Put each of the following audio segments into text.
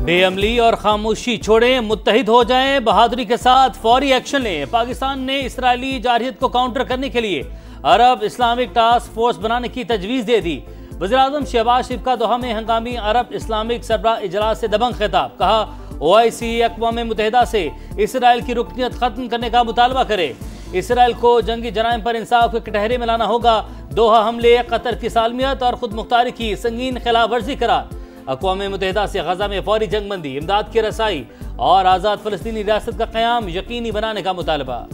बेअमली और खामोशी छोड़ें, मुत्तहिद हो जाएं, बहादुरी के साथ फौरी एक्शन लें। पाकिस्तान ने इसराइली जारहियत को काउंटर करने के लिए अरब इस्लामिक टास्क फोर्स बनाने की तजवीज़ दे दी। वज़ीर-ए-आज़म शहबाज शरीफ का दोहा में हंगामी अरब इस्लामिक सरबराह इजलास से दबंग खिताब। कहा, OIC अक़वाम मुत्तहिदा से इसराइल की रुकनियत खत्म करने का मुतालबा करे। इसराइल को जंगी जराइम पर इंसाफ के कटहरे में लाना होगा। दोहा हमले कतर की सालमियत और खुद मुख्तारी की संगीन खिलाफ वर्जी करार। अक़वाम मुत्तहिदा से गजा में फौरी जंगबंदी, इमदाद की रसाई और आज़ाद फ़लस्तीनी रियासत का क़याम यकीनी बनाने का मुतालबा।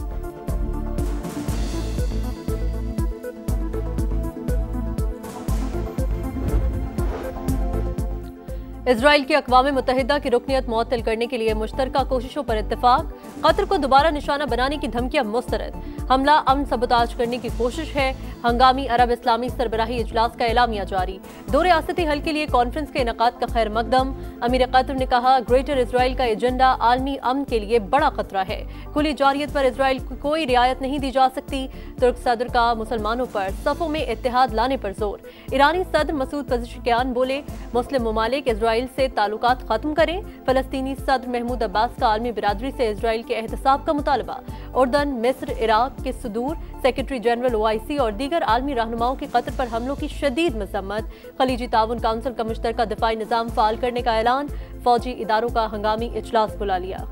इजराइल की अक़वाम मुत्तहिदा की रुकनियत मुअत्तल करने के लिए मुश्तरका कोशिशों पर इत्तेफाक। कतर को दोबारा निशाना बनाने की धमकियां मुस्तरद। हमला अमन सबूताज करने की कोशिश है। हंगामी अरब इस्लामी सरबराही इजलास का एलामिया जारी। दो रियासती हल के लिए कॉन्फ्रेंस के इनेकाद का खैर मकदम। अमीर कतर ने कहा, ग्रेटर इसराइल का एजेंडा आलमी अमन के लिए बड़ा खतरा है। खुली जारियत पर इसराइल को कोई रियायत नहीं दी जा सकती। तुर्क सदर का मुसलमानों पर सफ़ों में इत्तेहाद लाने पर जोर। ईरानी सदर मसूद पज़ेश्कियान बोले, मुस्लिम ममालिक इसराइल से ताल्लुकात खत्म करें। फ़लस्तीनी सदर महमूद अब्बास का आलमी बिरादरी से इसराइल के एहतसाब का मुतालबा। उर्दन, मिस्र, इराक के सदूर, सेक्रेटरी जनरल OIC और दीगर आलमी रहनुमाओं की कतर पर हमलों की शदीद मजम्मत। खलीजी ताउन काउंसिल का मुश्तरका दिफाई निज़ाम फ़ाल करने का ऐलान। फौजी इदारों का हंगामी इजलास बुला लिया।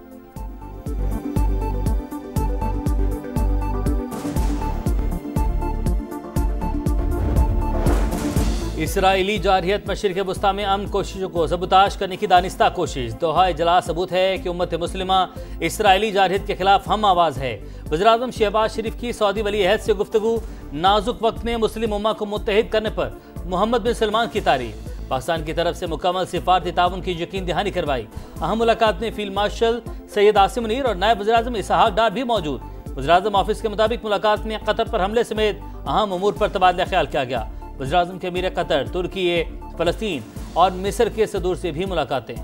इसराइली जारहियत मशरिक़ वस्ता में अमन कोशिशों को सबूताज करने की दानिस्ता कोशिश। दोहा इजलास सबूत है कि उम्मत मुस्लिमा इसराइली जारहियत के खिलाफ हम आवाज़ है। वज़ीर-ए-आज़म शहबाज शरीफ की सऊदी वली अहद से गुफ्तगू। नाजुक वक्त में मुस्लिम उम्मा को मुत्तहिद करने पर मोहम्मद बिन सलमान की तारीफ। पाकिस्तान की तरफ से मुकम्मल सिफारती ताउन की यकीन दहानी करवाई। अहम मुलाकात में फील्ड मार्शल सैयद आसिम मुनीर और नायब वज़ीर-ए-आज़म इसहाक डार भी मौजूद। वज़ीर-ए-आज़म ऑफिस के मुताबिक मुलाकात में कतर पर हमले समेत अहम उमूर पर तबादला ख्याल किया गया। वज़ीर-ए-आज़म के अमीर कतर, तुर्की, फ़लस्तीन और मिस्र के सदूर से भी मुलाकातें।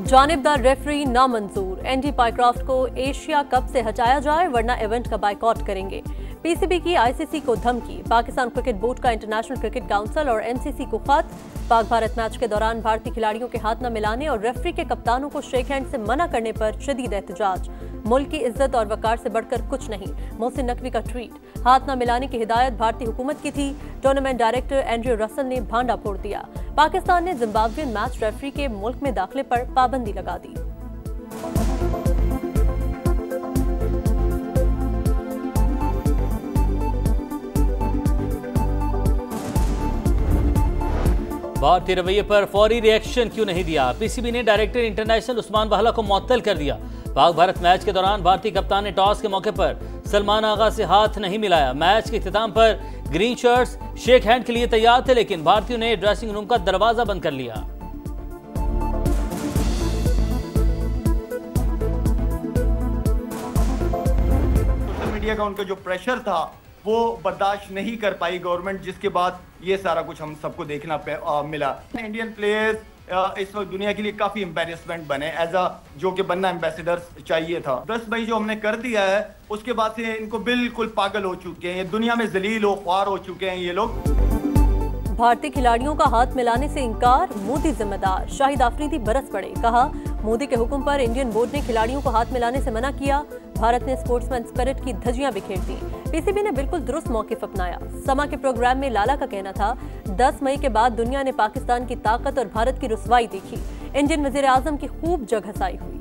जानिबदार रेफरी नामंजूर। एंडी पाइक्राफ्ट को एशिया कप से हटाया जाए वरना इवेंट का बाइकॉट करेंगे। PCB की ICC को धमकी। पाकिस्तान क्रिकेट बोर्ड का इंटरनेशनल क्रिकेट काउंसिल और MCC को खत। पाक भारत मैच के दौरान भारतीय खिलाड़ियों के हाथ न मिलाने और रेफरी के कप्तानों को शेक हैंड से मना करने पर शदीद एहतजाज। मुल्क की इज्जत और वकार से बढ़कर कुछ नहीं, मोहसिन नकवी का ट्वीट। हाथ न मिलाने की हिदायत भारतीय हुकूमत की थी। टूर्नामेंट डायरेक्टर एंड्रयू रसल ने भांडा फोड़ दिया। पाकिस्तान ने जिम्बाब्वियन मैच रेफरी के मुल्क में दाखिले पर पाबंदी लगा दी। भारतीय रवैये पर फौरी रिएक्शन क्यों नहीं दिया? PCB ने डायरेक्टर इंटरनेशनल उस्मान बहला को मुअत्तल कर दिया। पाक भारत मैच के दौरान भारतीय कप्तान ने टॉस के मौके पर सलमान आगा से हाथ नहीं मिलाया। मैच के इख्तिताम पर ग्रीन शर्ट्स शेक हैंड के लिए तैयार थे, लेकिन भारतीयों ने ड्रेसिंग रूम का दरवाजा बंद कर लिया। सोशल मीडिया का उनका जो प्रेशर था वो बर्दाश्त नहीं कर पाई गवर्नमेंट, जिसके बाद ये सारा कुछ हम सबको देखना मिला। इंडियन प्लेयर्स इस वक्त दुनिया के लिए काफी एम्बेरसमेंट बने, जो कि बनना एम्बेसडर चाहिए था। 10 मई जो हमने कर दिया है उसके बाद से इनको बिल्कुल पागल हो चुके हैं, दुनिया में जलील हो ख्वार हो चुके हैं ये लोग। भारतीय खिलाड़ियों का हाथ मिलाने से इंकार, मोदी जिम्मेदार। शाहिद आफरीदी बरस पड़े। कहा, मोदी के हुक्म पर इंडियन बोर्ड ने खिलाड़ियों को हाथ मिलाने से मना किया। भारत ने स्पोर्ट्समैन स्पिरिट की धज्जियां बिखेर दी। PCB ने बिल्कुल दुरुस्त मौक़िफ़ अपनाया। समा के प्रोग्राम में लाला का कहना था, 10 मई के बाद दुनिया ने पाकिस्तान की ताकत और भारत की रुसवाई देखी। इंडियन वज़ीर-ए-आज़म की खूब जगहसाई हुई।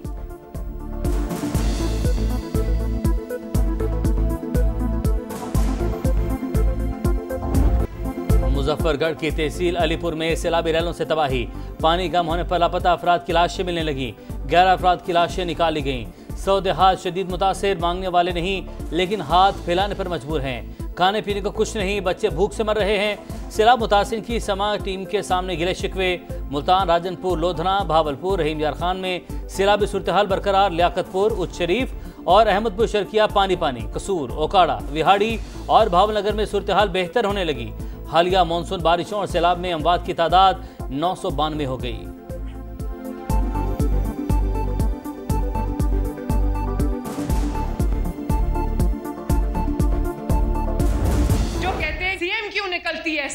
मुजफ्फरगढ़ की तहसील अलीपुर में सैलाबी रैलों से तबाही। पानी कम होने पर लापता अफराद की लाशें मिलने लगी। 11 अफराद की लाशें निकाली गईं। 100 देहात शदीद मुतासिर, मांगने वाले नहीं लेकिन हाथ फैलाने पर मजबूर हैं। खाने पीने को कुछ नहीं, बच्चे भूख से मर रहे हैं। सैलाब मुतासिर की समा टीम के सामने गिले शिकवे। मुल्तान, राजनपुर, लोधना, भावलपुर, रहीम यार खान में सैलाबी सूरत हाल बरकरार। लियाकतपुर, उच्च शरीफ और अहमदपुर शर्किया पानी पानी। कसूर, ओकाड़ा, विहाड़ी और भावनगर में सूरत हाल बेहतर होने लगी। हालिया मानसून बारिशों और सैलाब में अमवात की तादाद 992 हो गई।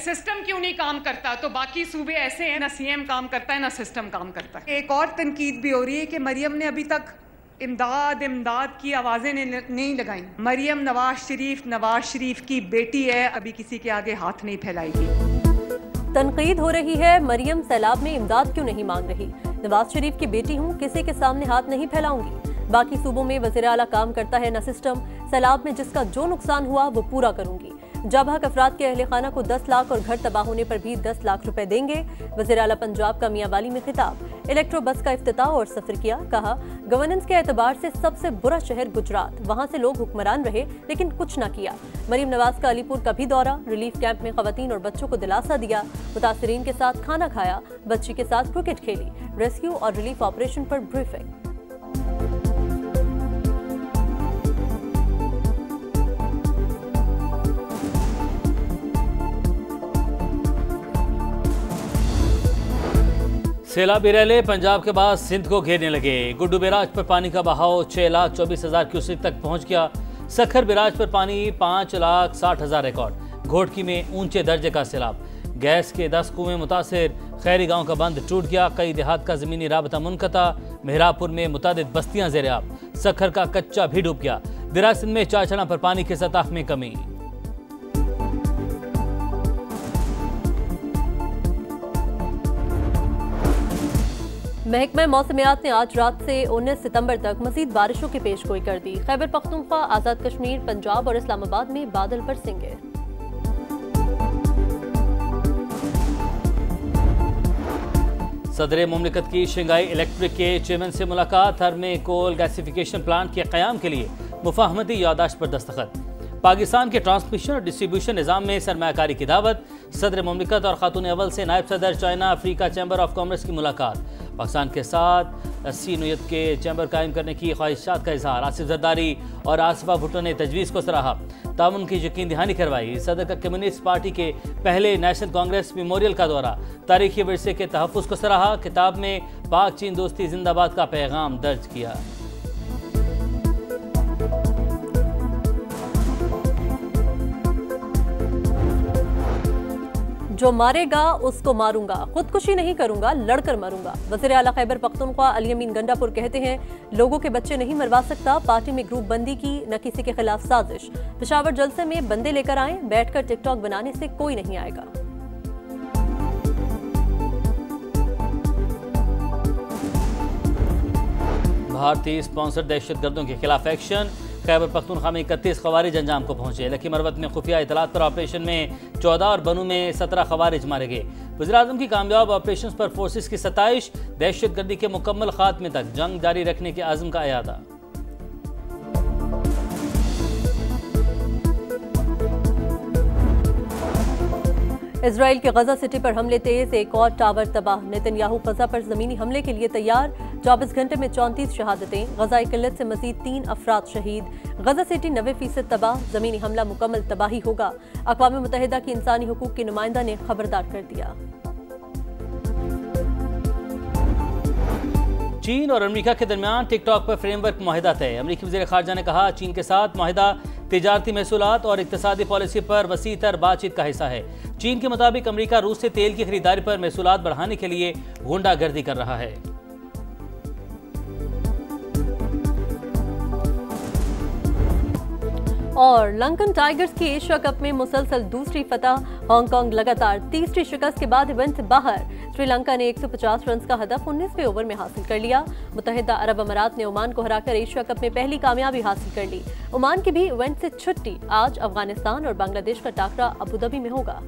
सिस्टम क्यों नहीं काम करता, तो बाकी सूबे ऐसे हैं, ना सीएम काम करता है ना सिस्टम काम करता है। एक और तनकीद भी हो रही है कि मरियम ने अभी तक इमदाद इमदाद की आवाजें नहीं लगाई। मरियम नवाज शरीफ की बेटी है, अभी किसी के आगे हाथ नहीं फैलाएगी। तनकीद हो रही है, मरियम सैलाब में इमदाद क्यों नहीं मांग रही। नवाज शरीफ की बेटी हूँ, किसी के सामने हाथ नहीं फैलाऊंगी। बाकी सूबों में वज़ीर आला काम करता है न सिस्टम। सैलाब में जिसका जो नुकसान हुआ वो पूरा करूंगी। जब हक अफराद के अहले खाना को 10 लाख और घर तबाह होने पर भी 10 लाख रुपए देंगे। वज़ीर आला पंजाब का मियांवाली में खिताब। इलेक्ट्रो बस का इफ्तिताह और सफर किया, कहा गवर्नेंस के एतबार से सबसे बुरा शहर गुजरात, वहां से लोग हुक्मरान रहे लेकिन कुछ न किया। मरीम नवाज का अलीपुर का भी दौरा, रिलीफ कैंप में खवातीन और बच्चों को दिलासा दिया, मुतासरीन के साथ खाना खाया, बच्ची के साथ क्रिकेट खेली, रेस्क्यू और रिलीफ ऑपरेशन पर ब्रीफिंग। सैलाबी रैले पंजाब के बाद सिंध को घेरने लगे। गुड्डू बैराज पर पानी का बहाव 6,24,000 क्यूसेक तक पहुंच गया। सखर बैराज पर पानी 5,60,000 रिकॉर्ड। घोटकी में ऊंचे दर्जे का सैलाब। गैस के 10 कुएं मुतासिर। खैरी गांव का बंद टूट गया। कई देहात का जमीनी राबता मुनक़ता। मेहरापुर में मुतादिद बस्तियां ज़ेर-ए-आब। सखर का कच्चा भी डूब गया। दिरा सिंध में चाचड़ा पर पानी की सतह में कमी। महकमा मौसमियात ने आज रात से 19 सितंबर तक मजीद बारिशों की पेशगोई कर दी। खैबर पख्तूनख्वा, आज़ाद कश्मीर, पंजाब और इस्लामाबाद में बादल बरसेंगे। सदर मुमलिकत की शंघाई इलेक्ट्रिक के चेयरमैन से मुलाकात। थर्मे कोल गैसिफिकेशन प्लांट के क़याम के लिए मुफाहमती यादाश्त पर दस्तखत। पाकिस्तान के ट्रांसमिशन और डिस्ट्रीब्यूशन निज़ाम में सरमायाकारी की दावत। सदर मुमलिकत और खातून अव्वल से नायब सदर China Africa chamber of commerce की मुलाकात। पाकिस्तान के साथ 80 नोयत के चैम्बर कायम करने की ख्वाहिशात का इजहार। आसिफ जरदारी और आसिफा भुट्टो ने तजवीज़ को सराहा, ताउन की यकीन दहानी करवाई। सदर का कम्युनिस्ट पार्टी के पहले नेशनल कांग्रेस मेमोरियल का दौरा। तारीखी विरसे के तहफ़्फ़ुज़ को सराहा। किताब में पाक चीन दोस्ती जिंदाबाद का पैगाम दर्ज किया। जो मारेगा उसको मारूंगा, खुदकुशी नहीं करूंगा, लड़कर मरूंगा। वज़ीर आला खैबर पख्तूनख्वा अली अमीन गंडापुर कहते हैं लोगों के बच्चे नहीं मरवा सकता। पार्टी में ग्रुप बंदी की न किसी के खिलाफ साजिश। पेशावर जलसे में बंदे लेकर आए, बैठकर टिकटॉक बनाने से कोई नहीं आएगा। भारतीय स्पॉन्सर दहशतगर्दों के खिलाफ एक्शन। खैबर पख्तूनख्वा में 31 खवारिज अंजाम को पहुंचे। लकी मरवत में खुफिया इतलात पर ऑपरेशन में 14 और बनू में 17 खवारिज मारे गए। वज़ीर-ए-आज़म की कामयाब ऑपरेशन पर फोर्सेस की सताइश। दहशतगर्दी के मुकम्मल खात्मे तक जंग जारी रखने के आज़म का अयादा। इजराइल के गजा सिटी पर हमले तेज, एक और टावर तबाह। नेतन्याहू गजा पर जमीनी हमले के लिए तैयार। 24 घंटे में 34 शहादतें। गजा किल्लत से मजीद 3 अफराद शहीद। गजा सिटी 90% तबाह। जमीनी हमला मुकम्मल तबाही होगा। अक़वाम मुत्तहिदा की इंसानी हुकूक के नुमाइंदा ने खबरदार कर दिया। चीन और अमेरिका के दरमियान टिकटॉक पर फ्रेमवर्क मुआहिदा तय। अमेरिकी वज़ीर ख़ारजा ने कहा चीन के साथ मुआहिदा तिजारती महसूलात और इक़्तिसादी पॉलिसी पर वसीतर बातचीत का हिस्सा है। चीन के मुताबिक अमेरिका रूस से तेल की खरीदारी पर महसूलात बढ़ाने के लिए गुंडागर्दी कर रहा है। और लंकन टाइगर्स की एशिया कप में मुसलसल दूसरी फतह। हांगकांग लगातार तीसरी शिकस्त के बाद इवेंट बाहर। श्रीलंका ने 150 रन का हदफ 19वें ओवर में हासिल कर लिया। मुत्तहिदा अरब अमारात ने ओमान को हराकर एशिया कप में पहली कामयाबी हासिल कर ली। ओमान की भी इवेंट से छुट्टी। आज अफगानिस्तान और बांग्लादेश का टाकरा अबू धाबी में होगा।